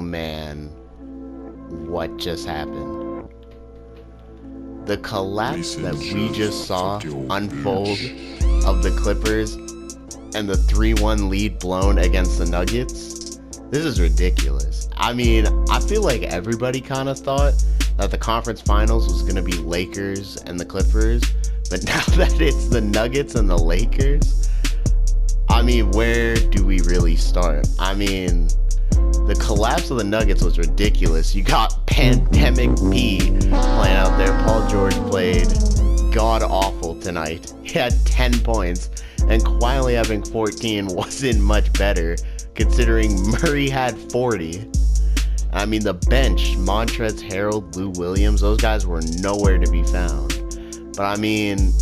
oh man, what just happened? The collapse that we just saw unfold of the Clippers and the 3-1 lead blown against the Nuggets, this is ridiculous. I mean, I feel like everybody kind of thought that the conference finals was going to be Lakers and the Clippers, but now that it's the Nuggets and the Lakers, I mean, where do we really start? I mean, the collapse of the Nuggets was ridiculous. You got Pandemic P playing out there. Paul George played god-awful tonight. He had 10 points, and quietly having 14 wasn't much better, considering Murray had 40. I mean, the bench, Montrezl Harrell, Lou Williams, those guys were nowhere to be found. But I mean,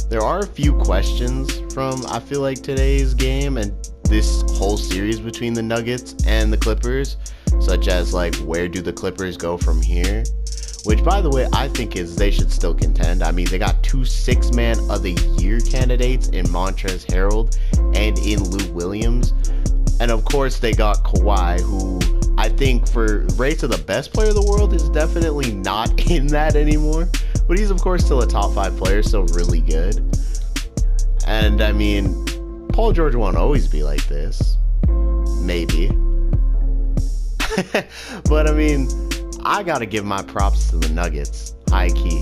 there are a few questions from, I feel like, today's game and this whole series between the Nuggets and the Clippers, such as, like, where do the Clippers go from here? Which, by the way, I think is they should still contend. I mean, they got 2 six-man of the year candidates in Montrezl Harrell and in Lou Williams. And, of course, they got Kawhi, who I think for race of the best player of the world is definitely not in that anymore. But he's, of course, still a top 5 player, still really good. And, I mean, Paul George won't always be like this. Maybe. But, I mean, I got to give my props to the Nuggets, high key.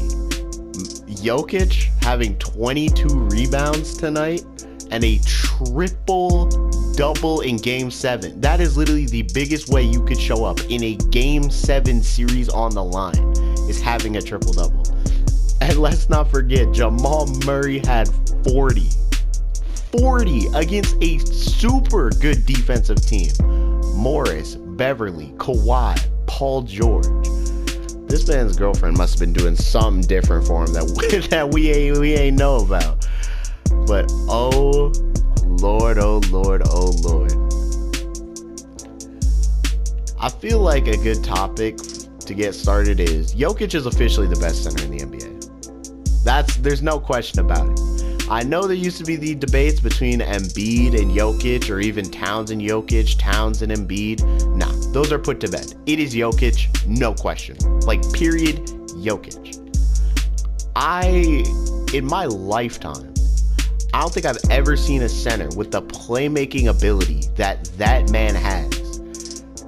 Jokic having 22 rebounds tonight and a triple-double in Game 7. That is literally the biggest way you could show up in a Game 7 series on the line, is having a triple-double. And let's not forget, Jamal Murray had 40 against a super good defensive team. Morris, Beverly, Kawhi, Paul George. This man's girlfriend must have been doing something different for him that we ain't know about. But oh Lord, oh Lord, oh Lord. I feel like a good topic to get started is Jokic is officially the best center in the NBA. There's no question about it. I know there used to be the debates between Embiid and Jokic, or even Towns and Jokic, Towns and Embiid. Nah, those are put to bed. It is Jokic, no question. Like, period, Jokic. In my lifetime, I don't think I've ever seen a center with the playmaking ability that man has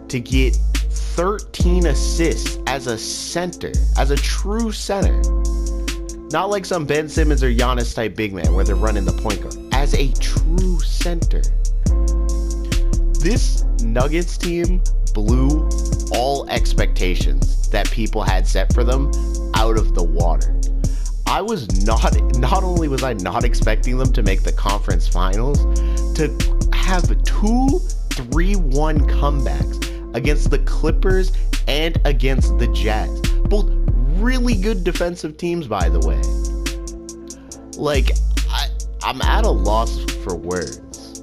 to get 13 assists as a center, as a true center. Not like some Ben Simmons or Giannis type big man where they're running the point guard. As a true center. This Nuggets team blew all expectations that people had set for them out of the water. I was not only was I not expecting them to make the conference finals, to have 2 3-1 comebacks against the Clippers and against the Jazz. Both really good defensive teams, by the way. Like, I'm at a loss for words.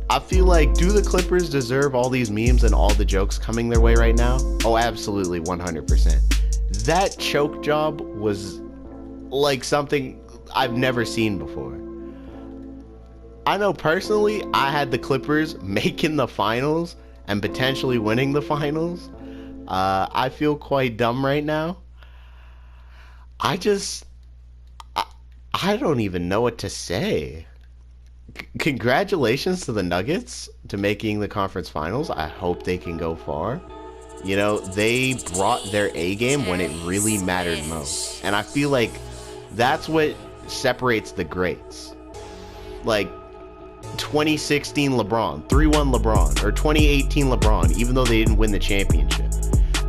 I feel like, do the Clippers deserve all these memes and all the jokes coming their way right now? Oh, absolutely, 100%. That choke job was like something I've never seen before. I know personally, I had the Clippers making the finals and potentially winning the finals. I feel quite dumb right now. I don't even know what to say. Congratulations to the Nuggets to making the conference finals. I hope they can go far. You know, they brought their A game when it really mattered most. And I feel like that's what separates the greats. Like 2016 LeBron, 3-1 LeBron, or 2018 LeBron, even though they didn't win the championship.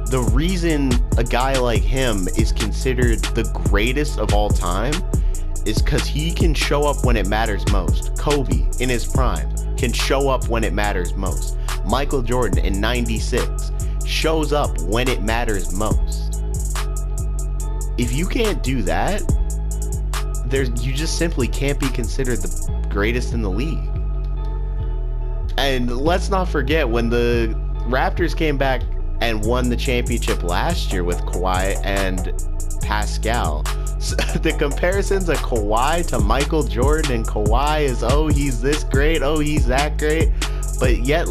The reason a guy like him is considered the greatest of all time is because he can show up when it matters most. Kobe, in his prime, can show up when it matters most. Michael Jordan, in 96, shows up when it matters most. If you can't do that, you just simply can't be considered the greatest in the league. And let's not forget, when the Raptors came back and won the championship last year with Kawhi and Pascal, the comparisons of Kawhi to Michael Jordan, and Kawhi is, oh, he's this great, oh, he's that great, but yet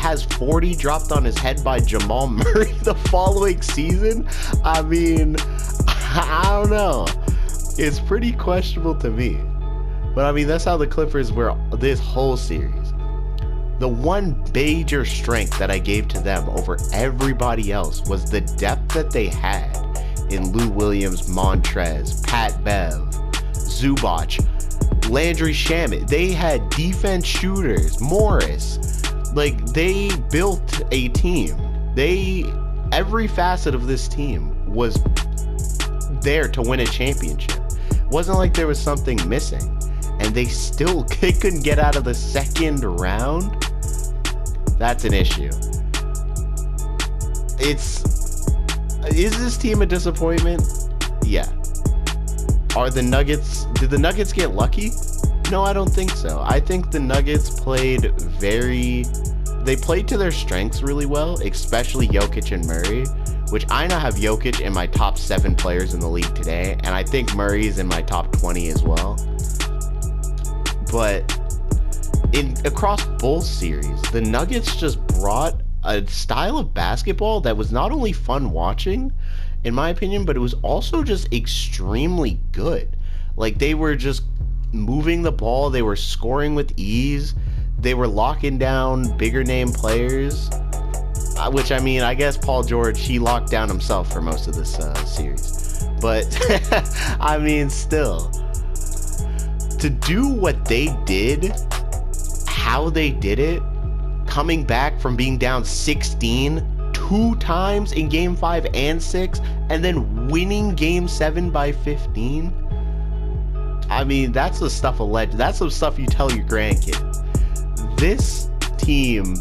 has 40 dropped on his head by Jamal Murray the following season? I mean, I don't know. It's pretty questionable to me. But I mean, that's how the Clippers were this whole series. The one major strength that I gave to them over everybody else was the depth that they had in Lou Williams, Montrez, Pat Bev, Zubac, Landry Shamet. They had defense shooters, Morris. Like, they built a team. Every facet of this team was there to win a championship. It wasn't like there was something missing. And they couldn't get out of the second round. That's an issue. Is this team a disappointment? Yeah. Did the Nuggets get lucky? No, I don't think so. I think the Nuggets played to their strengths really well, especially Jokic and Murray, which I now have Jokic in my top 7 players in the league today, and I think Murray's in my top 20 as well. But across both series, the Nuggets just brought a style of basketball that was not only fun watching, in my opinion, but it was also just extremely good. Like, they were just moving the ball, they were scoring with ease, they were locking down bigger name players, which, I mean, I guess Paul George, he locked down himself for most of this series. But, I mean, still, to do what they did, how they did it, coming back from being down 16 2 times in game 5 and 6, and then winning game 7 by 15. I mean, that's the stuff of legend. That's some stuff you tell your grandkids. This team,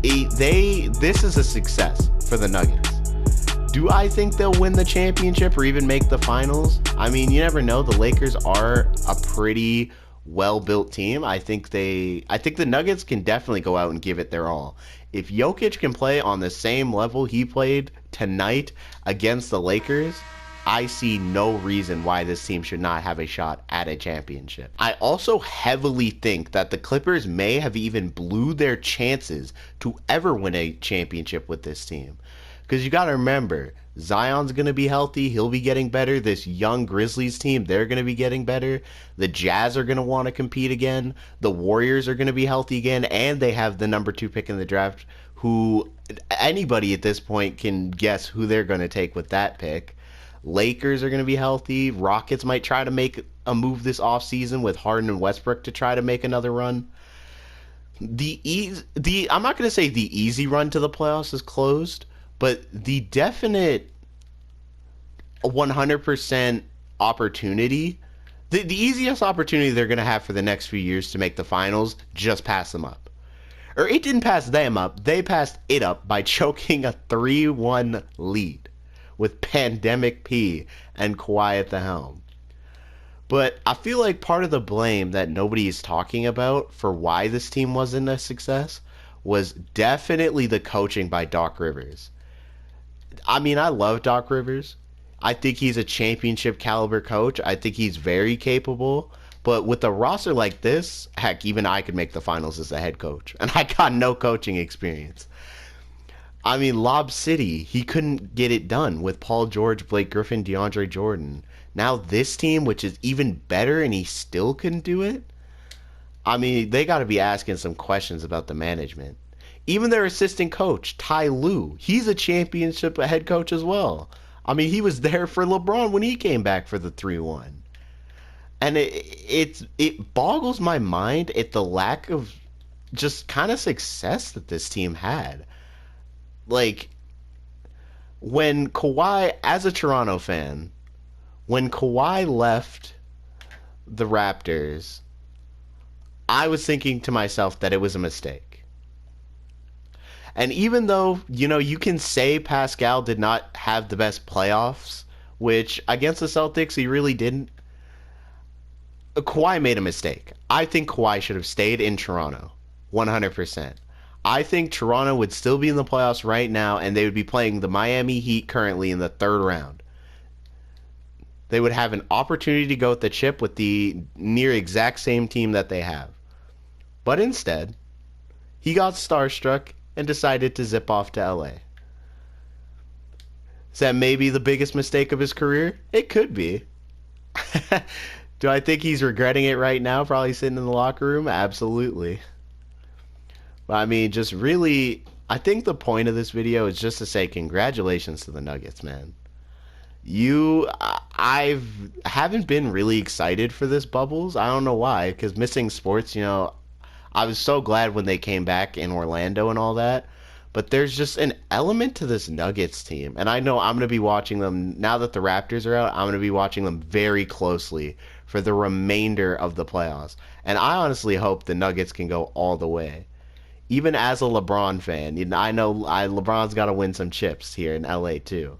this is a success for the Nuggets. Do I think they'll win the championship or even make the finals? I mean, you never know. The Lakers are a pretty well-built team. I think the Nuggets can definitely go out and give it their all. If Jokic can play on the same level he played tonight against the Lakers, I see no reason why this team should not have a shot at a championship. I also heavily think that the Clippers may have even blew their chances to ever win a championship with this team. Because you got to remember, Zion's going to be healthy. He'll be getting better. This young Grizzlies team, they're going to be getting better. The Jazz are going to want to compete again. The Warriors are going to be healthy again. And they have the number 2 pick in the draft, who anybody at this point can guess who they're going to take with that pick. Lakers are going to be healthy. Rockets might try to make a move this offseason with Harden and Westbrook to try to make another run. I'm not going to say the easy run to the playoffs is closed, but the definite 100% opportunity, the easiest opportunity they're going to have for the next few years to make the finals, just pass them up. Or it didn't pass them up, they passed it up by choking a 3-1 lead with Pandemic P and Kawhi at the helm. But I feel like part of the blame that nobody is talking about for why this team wasn't a success was definitely the coaching by Doc Rivers. I mean, I love Doc Rivers. I think he's a championship caliber coach. I think he's very capable. But with a roster like this, heck, even I could make the finals as a head coach. And I got no coaching experience. I mean, Lob City, he couldn't get it done with Paul George, Blake Griffin, DeAndre Jordan. Now this team, which is even better, and he still couldn't do it? I mean, they got to be asking some questions about the management. Even their assistant coach, Ty Lue, he's a championship head coach as well. I mean, he was there for LeBron when he came back for the 3-1. And it boggles my mind at the lack of just kind of success that this team had. Like, when Kawhi, as a Toronto fan, when Kawhi left the Raptors, I was thinking to myself that it was a mistake. And even though, you know, you can say Pascal did not have the best playoffs, which against the Celtics he really didn't, Kawhi made a mistake. I think Kawhi should have stayed in Toronto, 100%. I think Toronto would still be in the playoffs right now, and they would be playing the Miami Heat currently in the 3rd round. They would have an opportunity to go with the chip with the near exact same team that they have. But instead, he got starstruck and decided to zip off to LA. Is that maybe the biggest mistake of his career? It could be. Do I think he's regretting it right now, probably sitting in the locker room? Absolutely. But I mean, just really, I think the point of this video is just to say congratulations to the Nuggets, man. I haven't been really excited for this bubbles. I don't know why, because missing sports, I was so glad when they came back in Orlando and all that. But there's just an element to this Nuggets team. And I know I'm going to be watching them, now that the Raptors are out, I'm going to be watching them very closely for the remainder of the playoffs. And I honestly hope the Nuggets can go all the way. Even as a LeBron fan, I know LeBron's got to win some chips here in LA too.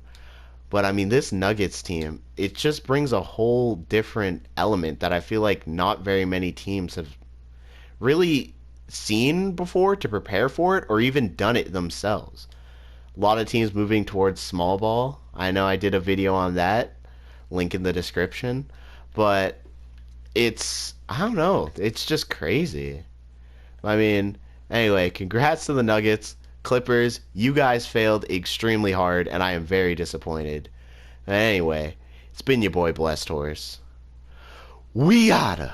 But I mean, this Nuggets team, it just brings a whole different element that I feel like not very many teams have really seen before to prepare for it or even done it themselves. A lot of teams moving towards small ball. I know I did a video on that, link in the description, but I don't know, it's just crazy. I mean, anyway, congrats to the Nuggets. Clippers, you guys failed extremely hard, and I am very disappointed. Anyway, it's been your boy Blessed Horse. We outta.